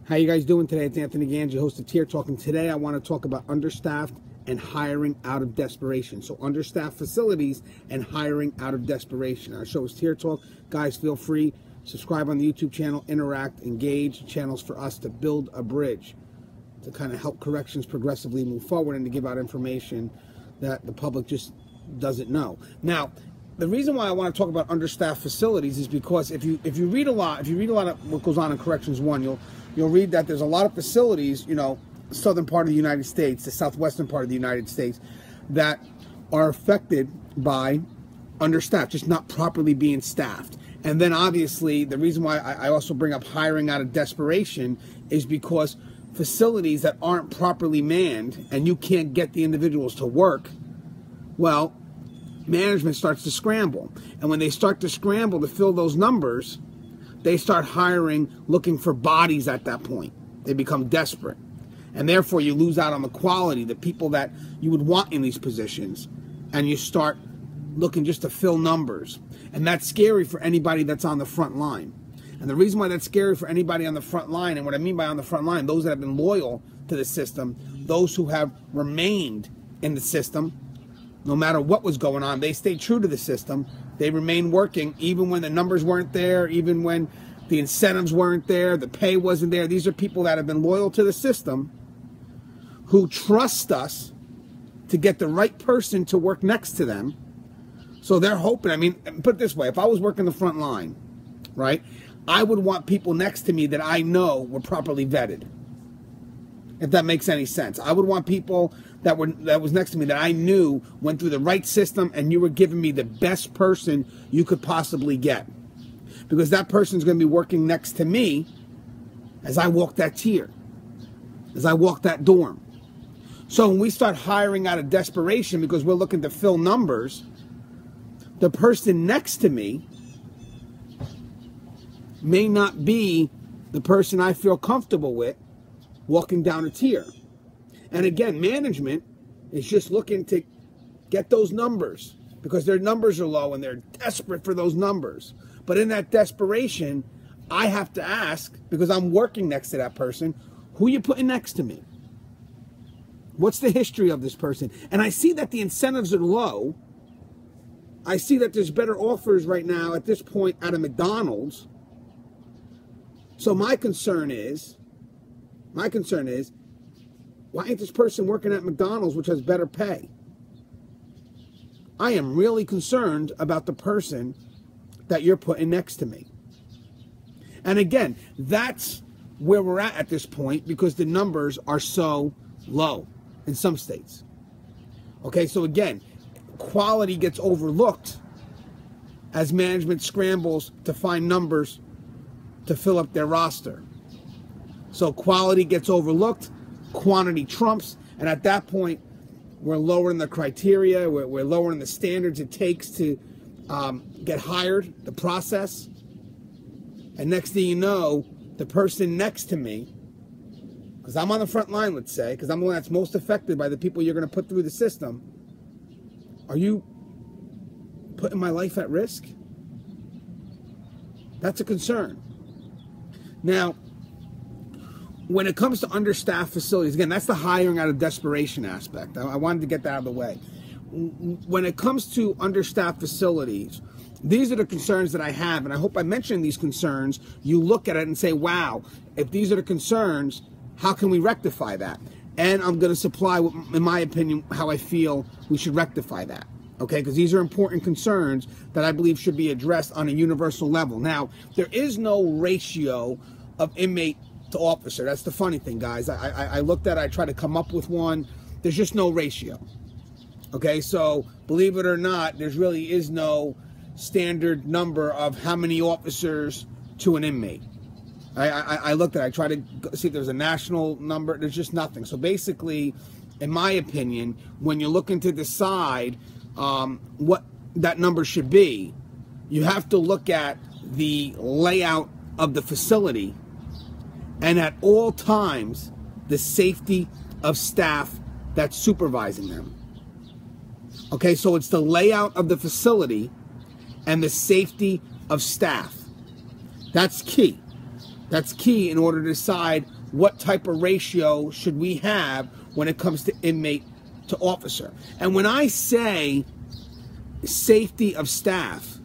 How you guys doing today? It's Anthony Gangi, host of Tier Talk, and today I want to talk about understaffed and hiring out of desperation. So understaffed facilities and hiring out of desperation. Our show is Tier Talk. Guys, feel free, subscribe on the YouTube channel, interact, engage. Channels for us to build a bridge to kind of help corrections progressively move forward and to give out information that the public just doesn't know. Now, the reason why I want to talk about understaffed facilities is because if you read a lot of what goes on in Corrections 1, you'll read that there's a lot of facilities, southern part of the United States, the southwestern part of the United States, that are affected by understaffed, just not properly being staffed. And then obviously the reason why I also bring up hiring out of desperation is because facilities that aren't properly manned and you can't get the individuals to work, well, management starts to scramble. And when they start to scramble to fill those numbers, they start hiring, looking for bodies at that point. They become desperate. And therefore you lose out on the quality, the people that you would want in these positions. And you start looking just to fill numbers. And that's scary for anybody that's on the front line. And the reason why that's scary for anybody on the front line, and what I mean by on the front line, those that have been loyal to the system, those who have remained in the system, no matter what was going on, they stayed true to the system. They remained working even when the numbers weren't there, even when the incentives weren't there, the pay wasn't there. These are people that have been loyal to the system who trust us to get the right person to work next to them. So they're hoping, I mean, put it this way, if I was working the front line, right, I would want people next to me that I know were properly vetted. If that makes any sense. I would want people that was next to me that I knew went through the right system and you were giving me the best person you could possibly get. Because that person's going to be working next to me as I walk that tier, as I walk that dorm. So when we start hiring out of desperation because we're looking to fill numbers, the person next to me may not be the person I feel comfortable with walking down a tier. And again, management is just looking to get those numbers because their numbers are low and they're desperate for those numbers. But in that desperation, I have to ask, because I'm working next to that person, who you putting next to me? What's the history of this person? And I see that the incentives are low. I see that there's better offers right now at this point out of McDonald's. So my concern is, why ain't this person working at McDonald's, which has better pay? I am really concerned about the person that you're putting next to me. And again, that's where we're at this point because the numbers are so low in some states. Okay, so again, quality gets overlooked as management scrambles to find numbers to fill up their roster. So quality gets overlooked, quantity trumps, and at that point, we're lowering the criteria, we're lowering the standards it takes to get hired, the process. And next thing you know, the person next to me, because I'm on the front line, let's say, because I'm the one that's most affected by the people you're going to put through the system, are you putting my life at risk? That's a concern. Now, when it comes to understaffed facilities, again, that's the hiring out of desperation aspect. I wanted to get that out of the way. When it comes to understaffed facilities, these are the concerns that I have, and I hope I mentioned these concerns. You look at it and say, wow, if these are the concerns, how can we rectify that? And I'm going to supply, in my opinion, how I feel we should rectify that. Okay, because these are important concerns that I believe should be addressed on a universal level. Now, there is no ratio of inmate to officer. That's the funny thing, guys. I looked at it, I tried to come up with one. There's just no ratio. Okay, so believe it or not, there really is no standard number of how many officers to an inmate. I looked at it, I tried to see if there's a national number. There's just nothing. So basically, in my opinion, when you're looking to decide what that number should be, you have to look at the layout of the facility and at all times the safety of staff that's supervising them. Okay, so it's the layout of the facility and the safety of staff. That's key. That's key in order to decide what type of ratio should we have when it comes to inmate to officer. And when I say safety of staff,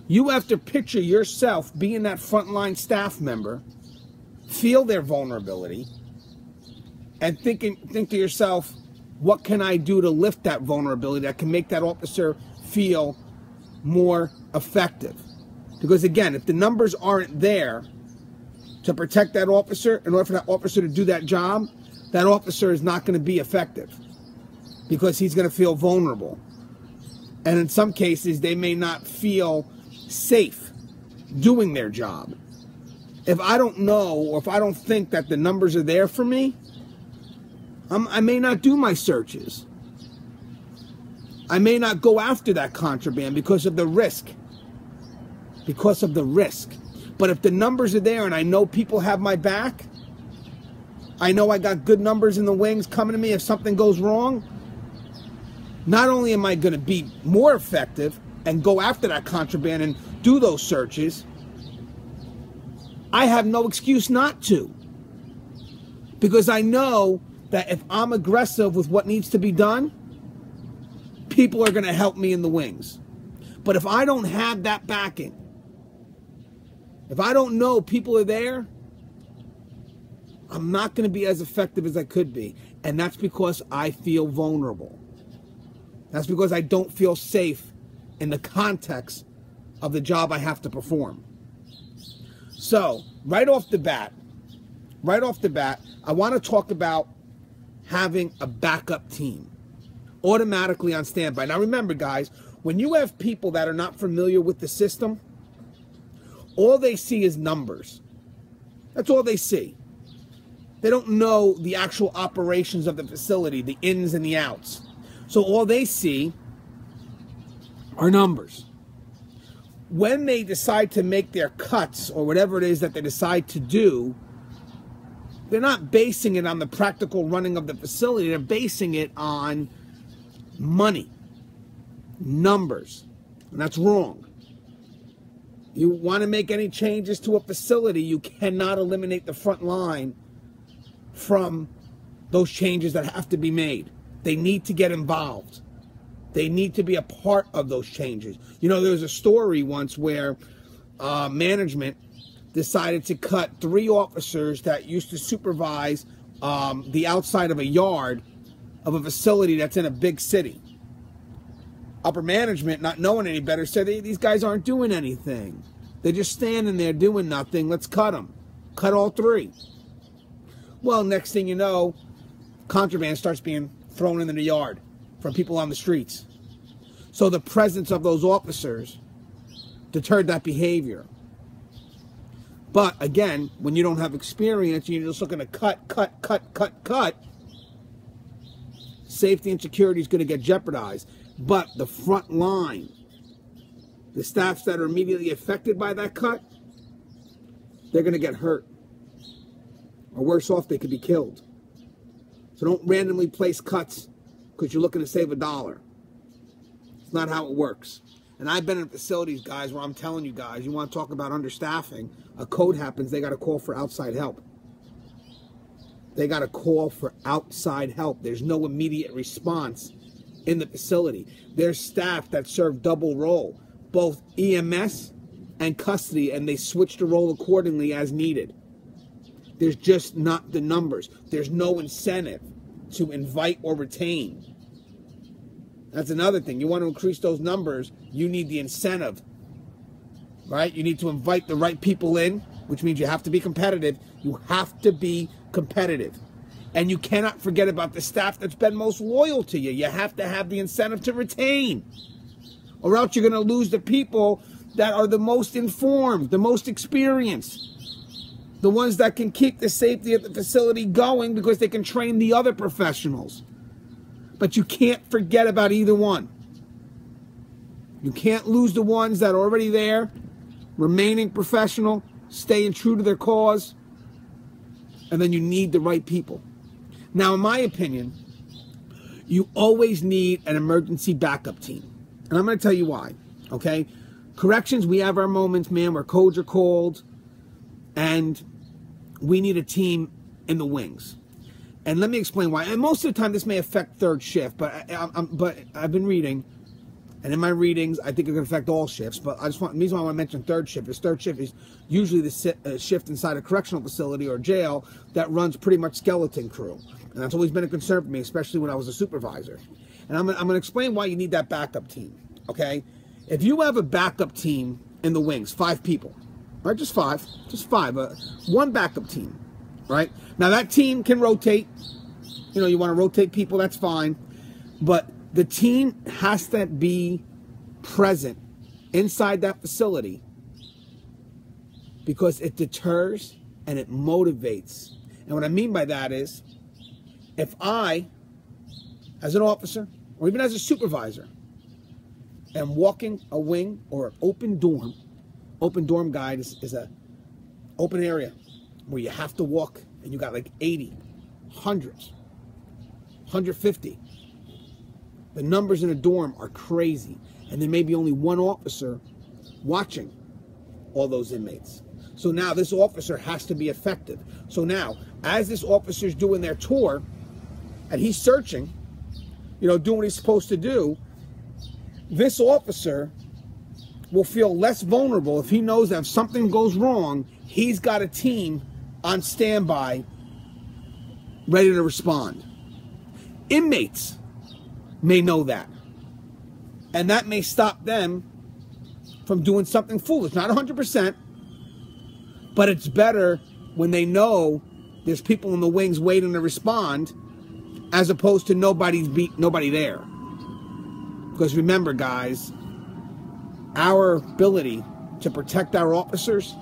you have to picture yourself being that frontline staff member, feel their vulnerability, and think to yourself, what can I do to lift that vulnerability that can make that officer feel more effective? Because again, if the numbers aren't there to protect that officer, in order for that officer to do that job, that officer is not going to be effective because he's going to feel vulnerable. And in some cases, they may not feel safe doing their job. If I don't know, or if I don't think that the numbers are there for me, I may not do my searches. I may not go after that contraband because of the risk. Because of the risk. But if the numbers are there and I know people have my back, I know I got good numbers in the wings coming to me if something goes wrong, not only am I going to be more effective and go after that contraband and do those searches, I have no excuse not to. Because I know that if I'm aggressive with what needs to be done, people are going to help me in the wings. But if I don't have that backing, if I don't know people are there, I'm not going to be as effective as I could be. And that's because I feel vulnerable. That's because I don't feel safe in the context of the job I have to perform. So, right off the bat, I want to talk about having a backup team automatically on standby. Now remember, guys, when you have people that are not familiar with the system, all they see is numbers. That's all they see. They don't know the actual operations of the facility, the ins and the outs. So all they see are numbers. When they decide to make their cuts or whatever it is that they decide to do, they're not basing it on the practical running of the facility. They're basing it on money, numbers, and that's wrong. You want to make any changes to a facility, you cannot eliminate the front line from those changes that have to be made. They need to get involved. They need to be a part of those changes. You know, there was a story once where management decided to cut 3 officers that used to supervise the outside of a yard of a facility that's in a big city. Upper management, not knowing any better, said, hey, these guys aren't doing anything. They're just standing there doing nothing. Let's cut them. Cut all 3. Well, next thing you know, contraband starts being thrown into the yard from people on the streets. So the presence of those officers deterred that behavior. But again, when you don't have experience, you're just looking to cut, safety and security is going to get jeopardized. But the front line, the staffs that are immediately affected by that cut, they're going to get hurt. Or worse off, they could be killed. So don't randomly place cuts because you're looking to save $1. It's not how it works. And I've been in facilities, guys, where I'm telling you guys, you want to talk about understaffing, a code happens, they got to call for outside help. They got to call for outside help. There's no immediate response in the facility. There's staff that serve double role, both EMS and custody, and they switch the role accordingly as needed. There's just not the numbers. There's no incentive to invite or retain. That's another thing. You want to increase those numbers, you need the incentive, right? You need to invite the right people in, which means you have to be competitive. You have to be competitive. And you cannot forget about the staff that's been most loyal to you. You have to have the incentive to retain, or else you're going to lose the people that are the most informed, the most experienced, the ones that can keep the safety of the facility going because they can train the other professionals. But you can't forget about either one. You can't lose the ones that are already there, remaining professional, staying true to their cause, and then you need the right people. Now, in my opinion, you always need an emergency backup team. And I'm going to tell you why, okay? Corrections, we have our moments, man, where codes are called, and we need a team in the wings. And let me explain why. And most of the time, this may affect third shift, but I've been reading, and in my readings, I think it can affect all shifts. But the reason why I want to mention third shift is third shift is usually the shift inside a correctional facility or jail that runs pretty much skeleton crew, and that's always been a concern for me, especially when I was a supervisor. And I'm going to explain why you need that backup team. Okay, if you have a backup team in the wings, 5 people, right? Just five, one backup team. Right? Now that team can rotate. You know, you want to rotate people, that's fine. But the team has to be present inside that facility because it deters and it motivates. And what I mean by that is, if I, as an officer, or even as a supervisor, am walking a wing or an open dorm guide is a open area where you have to walk, and you got like 80, hundreds, 150. The numbers in a dorm are crazy, and there may be only one officer watching all those inmates. So now this officer has to be effective. So now, as this officer's doing their tour, and he's searching, you know, doing what he's supposed to do, this officer will feel less vulnerable if he knows that if something goes wrong, he's got a team on standby, ready to respond. Inmates may know that, and that may stop them from doing something foolish. Not 100%, but it's better when they know there's people in the wings waiting to respond, as opposed to nobody there. Because remember, guys, our ability to protect our officers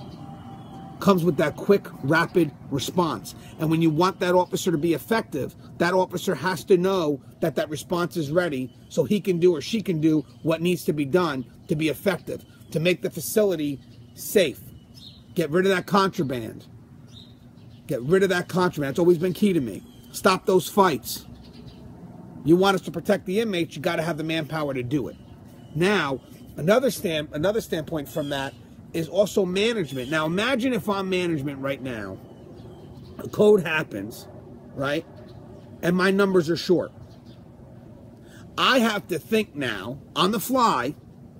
comes with that quick, rapid response. And when you want that officer to be effective, that officer has to know that that response is ready so he can do or she can do what needs to be done to be effective, to make the facility safe. Get rid of that contraband. Get rid of that contraband. It's always been key to me. Stop those fights. You want us to protect the inmates, you got to have the manpower to do it. Now, another standpoint from that is also management. Now, imagine if I'm management right now, a code happens, right, and my numbers are short. I have to think now, on the fly,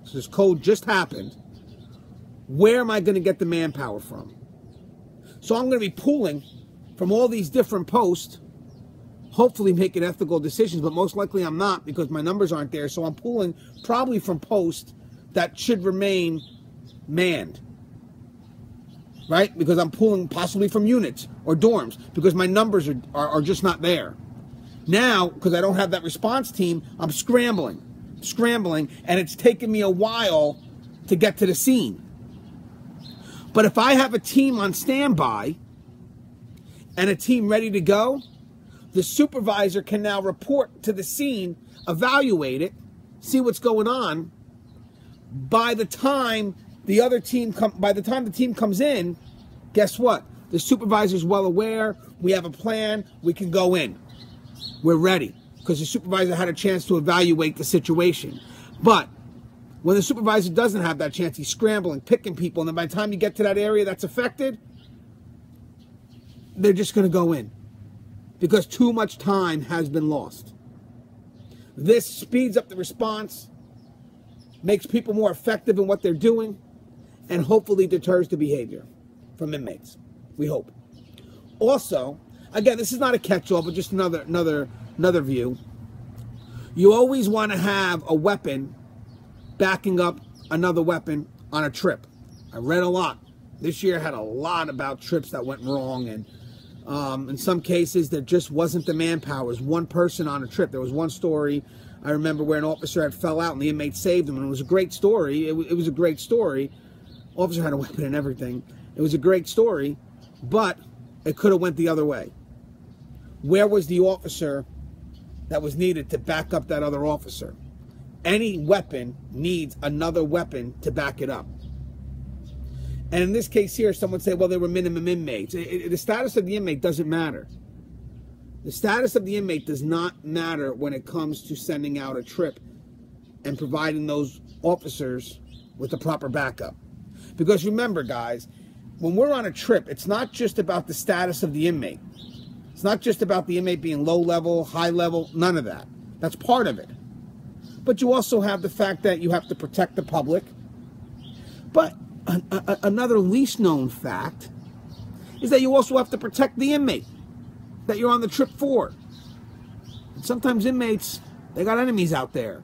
so this code just happened, where am I going to get the manpower from? So I'm going to be pulling from all these different posts, hopefully making ethical decisions, but most likely I'm not because my numbers aren't there. So I'm pulling probably from posts that should remain manned, right? Because I'm pulling possibly from units or dorms because my numbers are just not there. Now, because I don't have that response team, I'm scrambling, and it's taken me a while to get to the scene. But if I have a team on standby and a team ready to go, the supervisor can now report to the scene, evaluate it, see what's going on. By the time the team comes in, guess what? The supervisor's well aware. We have a plan. We can go in. We're ready because the supervisor had a chance to evaluate the situation. But when the supervisor doesn't have that chance, he's scrambling, picking people, and then by the time you get to that area that's affected, they're just going to go in because too much time has been lost. This speeds up the response, makes people more effective in what they're doing, and hopefully deters the behavior from inmates. We hope. Also, again, this is not a catch-all, but just another view. You always want to have a weapon backing up another weapon on a trip. I read a lot. This year had a lot about trips that went wrong, and in some cases there just wasn't the manpower. It was one person on a trip. There was one story I remember where an officer had fell out and the inmate saved him, and it was a great story. It was a great story. Officer had a weapon and everything. It was a great story, but it could have went the other way. Where was the officer that was needed to back up that other officer? Any weapon needs another weapon to back it up. And in this case here, someone say, well, they were minimum inmates. The status of the inmate doesn't matter. The status of the inmate does not matter when it comes to sending out a trip and providing those officers with the proper backup. Because remember, guys, when we're on a trip, it's not just about the status of the inmate. It's not just about the inmate being low level, high level, none of that. That's part of it. But you also have the fact that you have to protect the public. But another least known fact is that you also have to protect the inmate that you're on the trip for. And sometimes inmates, they got enemies out there.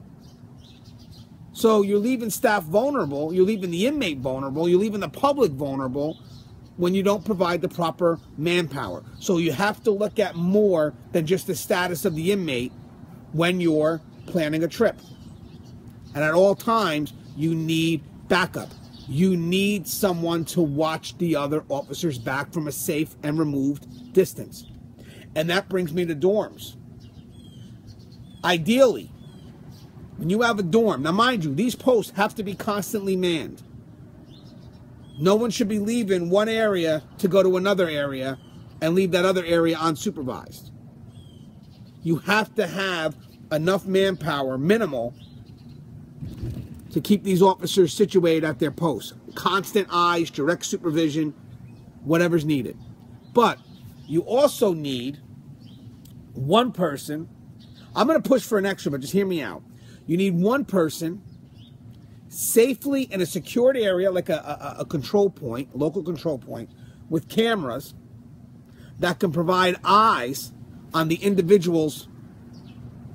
So you're leaving staff vulnerable, you're leaving the inmate vulnerable, you're leaving the public vulnerable when you don't provide the proper manpower. So you have to look at more than just the status of the inmate when you're planning a trip. And at all times, you need backup. You need someone to watch the other officers back from a safe and removed distance. And that brings me to dorms. Ideally, when you have a dorm, now mind you, these posts have to be constantly manned. No one should be leaving one area to go to another area and leave that other area unsupervised. You have to have enough manpower, minimal, to keep these officers situated at their posts. Constant eyes, direct supervision, whatever's needed. But you also need one person. I'm going to push for an extra, but just hear me out. You need one person safely in a secured area, like a control point, local control point, with cameras that can provide eyes on the individuals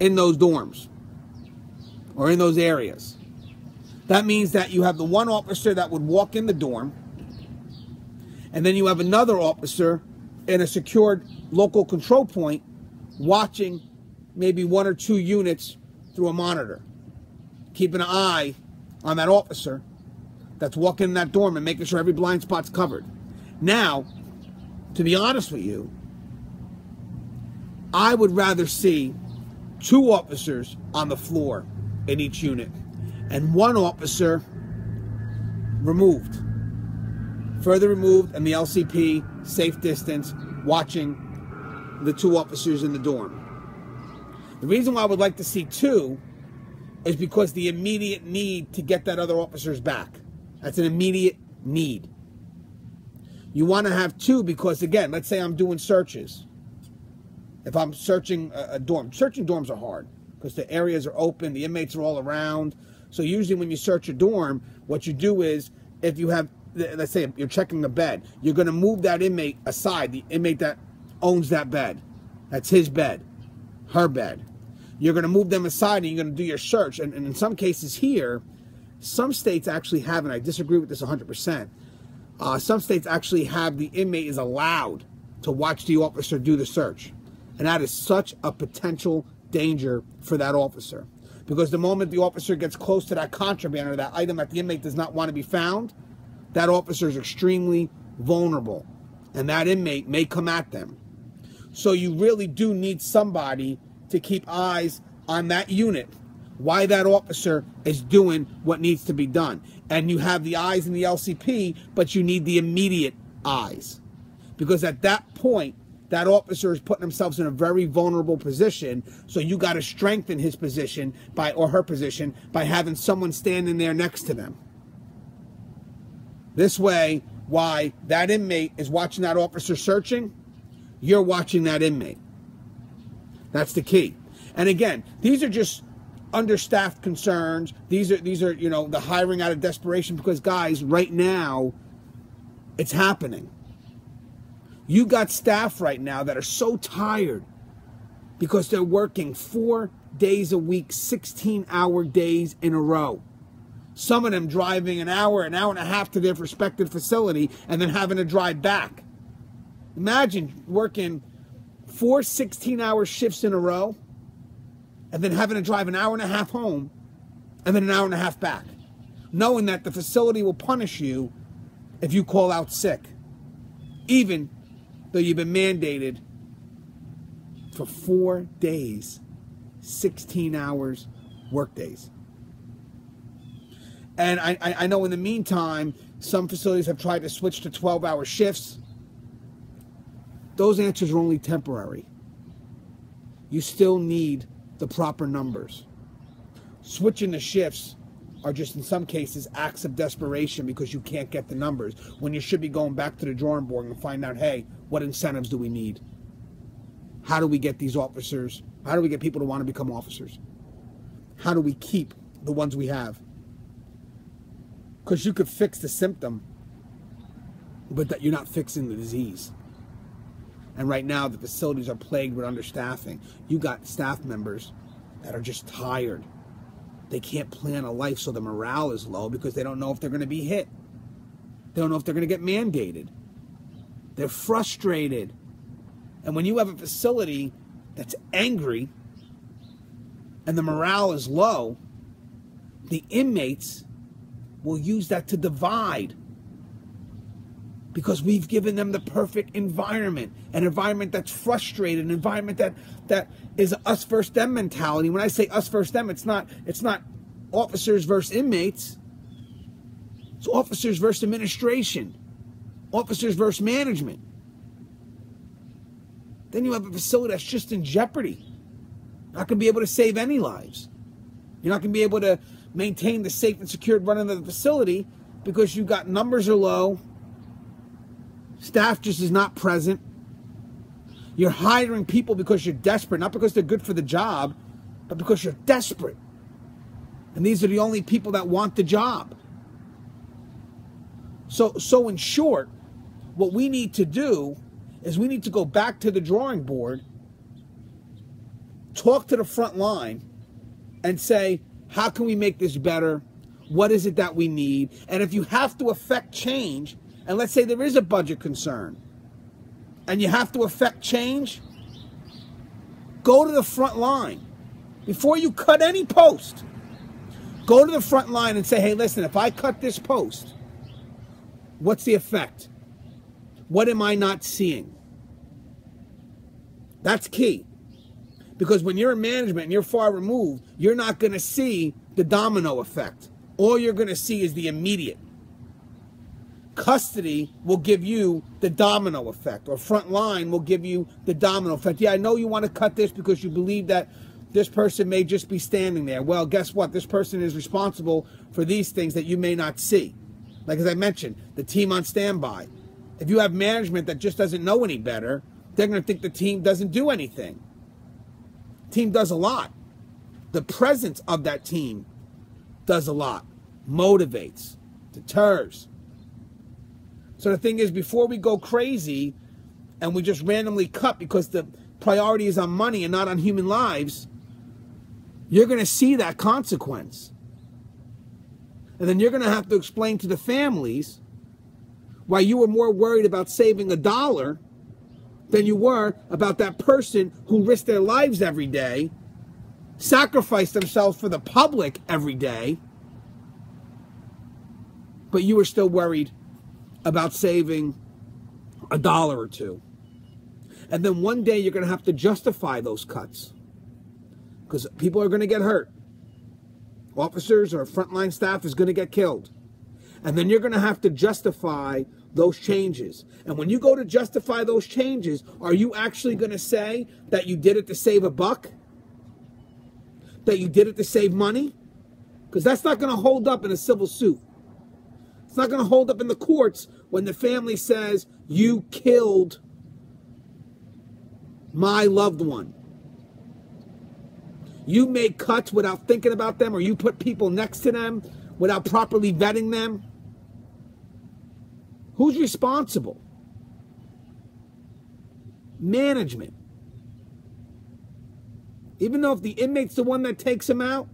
in those dorms or in those areas. That means that you have the one officer that would walk in the dorm, and then you have another officer in a secured local control point watching maybe one or two units through a monitor, keeping an eye on that officer that's walking in that dorm and making sure every blind spot's covered. Now, to be honest with you, I would rather see two officers on the floor in each unit and one officer removed, further removed, and the LCP, safe distance, watching the two officers in the dorm. The reason why I would like to see two is because the immediate need to get that other officer's back. That's an immediate need. You want to have two because, again, let's say I'm doing searches. If I'm searching a dorm, searching dorms are hard because the areas are open, the inmates are all around. So usually when you search a dorm, what you do is, if you have, let's say you're checking a bed, you're going to move that inmate aside, the inmate that owns that bed. That's his bed, her bed. You're going to move them aside and you're going to do your search. And in some cases here, some states actually have, and I disagree with this 100%, some states actually have the inmate is allowed to watch the officer do the search. And that is such a potential danger for that officer. Because the moment the officer gets close to that contraband or that item that the inmate does not want to be found, that officer is extremely vulnerable. And that inmate may come at them. So you really do need somebody to keep eyes on that unit, why that officer is doing what needs to be done. And you have the eyes in the LCP, but you need the immediate eyes. Because at that point, that officer is putting themselves in a very vulnerable position, so you got to strengthen his position or her position by having someone standing there next to them. This way, while that inmate is watching that officer searching, you're watching that inmate. That's the key. And again, these are just understaffed concerns. These are you know, the hiring out of desperation, because guys, right now, it's happening. You got staff right now that are so tired because they're working 4 days a week, 16-hour days in a row. Some of them driving an hour and a half to their respective facility and then having to drive back. Imagine working 4 16-hour shifts in a row and then having to drive an hour and a half home and then an hour and a half back, knowing that the facility will punish you if you call out sick, even though you've been mandated for 4 days, 16 hours, work days. And I know in the meantime, some facilities have tried to switch to 12-hour shifts. Those answers are only temporary. You still need the proper numbers. Switching the shifts are just in some cases acts of desperation because you can't get the numbers, when you should be going back to the drawing board and find out, hey, what incentives do we need? How do we get these officers? How do we get people to want to become officers? How do we keep the ones we have? Because you could fix the symptom, but that you're not fixing the disease. And right now, the facilities are plagued with understaffing. You got staff members that are just tired. They can't plan a life, so the morale is low because they don't know if they're going to be hit. They don't know if they're going to get mandated. They're frustrated. And when you have a facility that's angry and the morale is low, the inmates will use that to divide, because we've given them the perfect environment, an environment that's frustrated, an environment that is us versus them mentality. When I say us versus them, it's not officers versus inmates. It's officers versus administration, officers versus management. Then you have a facility that's just in jeopardy. Not going to be able to save any lives. You're not going to be able to maintain the safe and secured running of the facility because you've got numbers are low. Staff just is not present. You're hiring people because you're desperate, not because they're good for the job, but because you're desperate. And these are the only people that want the job. So in short, what we need to do is we need to go back to the drawing board, talk to the front line, and say, how can we make this better? What is it that we need? And if you have to affect change, and let's say there is a budget concern, and you have to affect change, go to the front line. Before you cut any post, go to the front line and say, hey, listen, if I cut this post, what's the effect? What am I not seeing? That's key. Because when you're in management and you're far removed, you're not going to see the domino effect. All you're going to see is the immediate. Custody will give you the domino effect, or front line will give you the domino effect. Yeah, I know you want to cut this because you believe that this person may just be standing there. Well, guess what? This person is responsible for these things that you may not see. Like as I mentioned, the team on standby. If you have management that just doesn't know any better, they're going to think the team doesn't do anything. Team does a lot. The presence of that team does a lot. Motivates, deters. So the thing is, before we go crazy and we just randomly cut because the priority is on money and not on human lives, you're going to see that consequence. And then you're going to have to explain to the families why you were more worried about saving $1 than you were about that person who risked their lives every day, sacrificed themselves for the public every day, but you were still worried about saving $1 or $2. And then one day you're going to have to justify those cuts because people are going to get hurt. Officers or frontline staff is going to get killed. And then you're going to have to justify those changes. And when you go to justify those changes, are you actually going to say that you did it to save $1? That you did it to save money? Because that's not going to hold up in a civil suit. It's not going to hold up in the courts when the family says, you killed my loved one. You made cuts without thinking about them, or you put people next to them without properly vetting them. Who's responsible? Management. Even though if the inmate's the one that takes him out,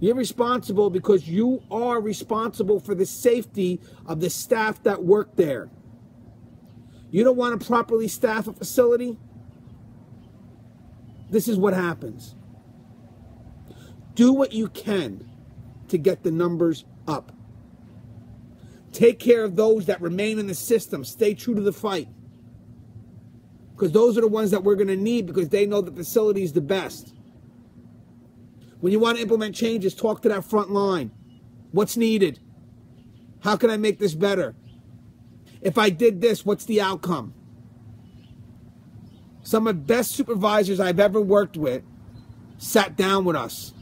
you're responsible because you are responsible for the safety of the staff that work there. You don't want to properly staff a facility? This is what happens. Do what you can to get the numbers up. Take care of those that remain in the system. Stay true to the fight. Because those are the ones that we're going to need because they know the facility is the best. When you want to implement changes, talk to that front line. What's needed? How can I make this better? If I did this, what's the outcome? Some of the best supervisors I've ever worked with sat down with us,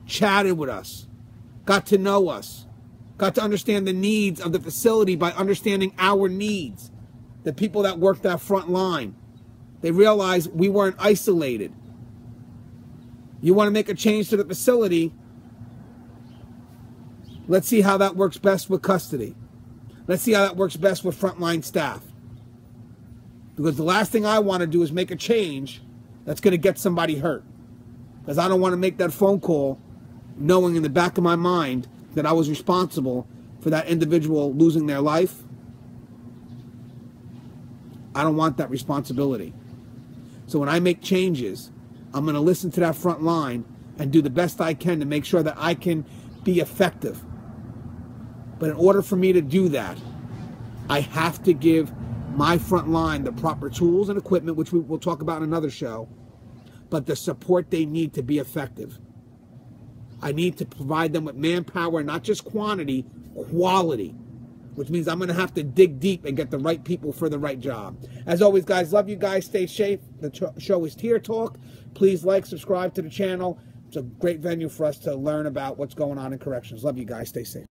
chatted with us, got to know us, got to understand the needs of the facility by understanding our needs. The people that worked that front line, they realized we weren't isolated. You want to make a change to the facility, let's see how that works best with custody. Let's see how that works best with frontline staff. Because the last thing I want to do is make a change that's going to get somebody hurt. Because I don't want to make that phone call knowing in the back of my mind that I was responsible for that individual losing their life. I don't want that responsibility. So when I make changes, I'm going to listen to that front line and do the best I can to make sure that I can be effective. But in order for me to do that, I have to give my front line the proper tools and equipment, which we will talk about in another show, but the support they need to be effective. I need to provide them with manpower, not just quantity, quality, which means I'm going to have to dig deep and get the right people for the right job. As always, guys, love you guys. Stay safe. The show is Tier Talk. Please like, subscribe to the channel. It's a great venue for us to learn about what's going on in corrections. Love you guys. Stay safe.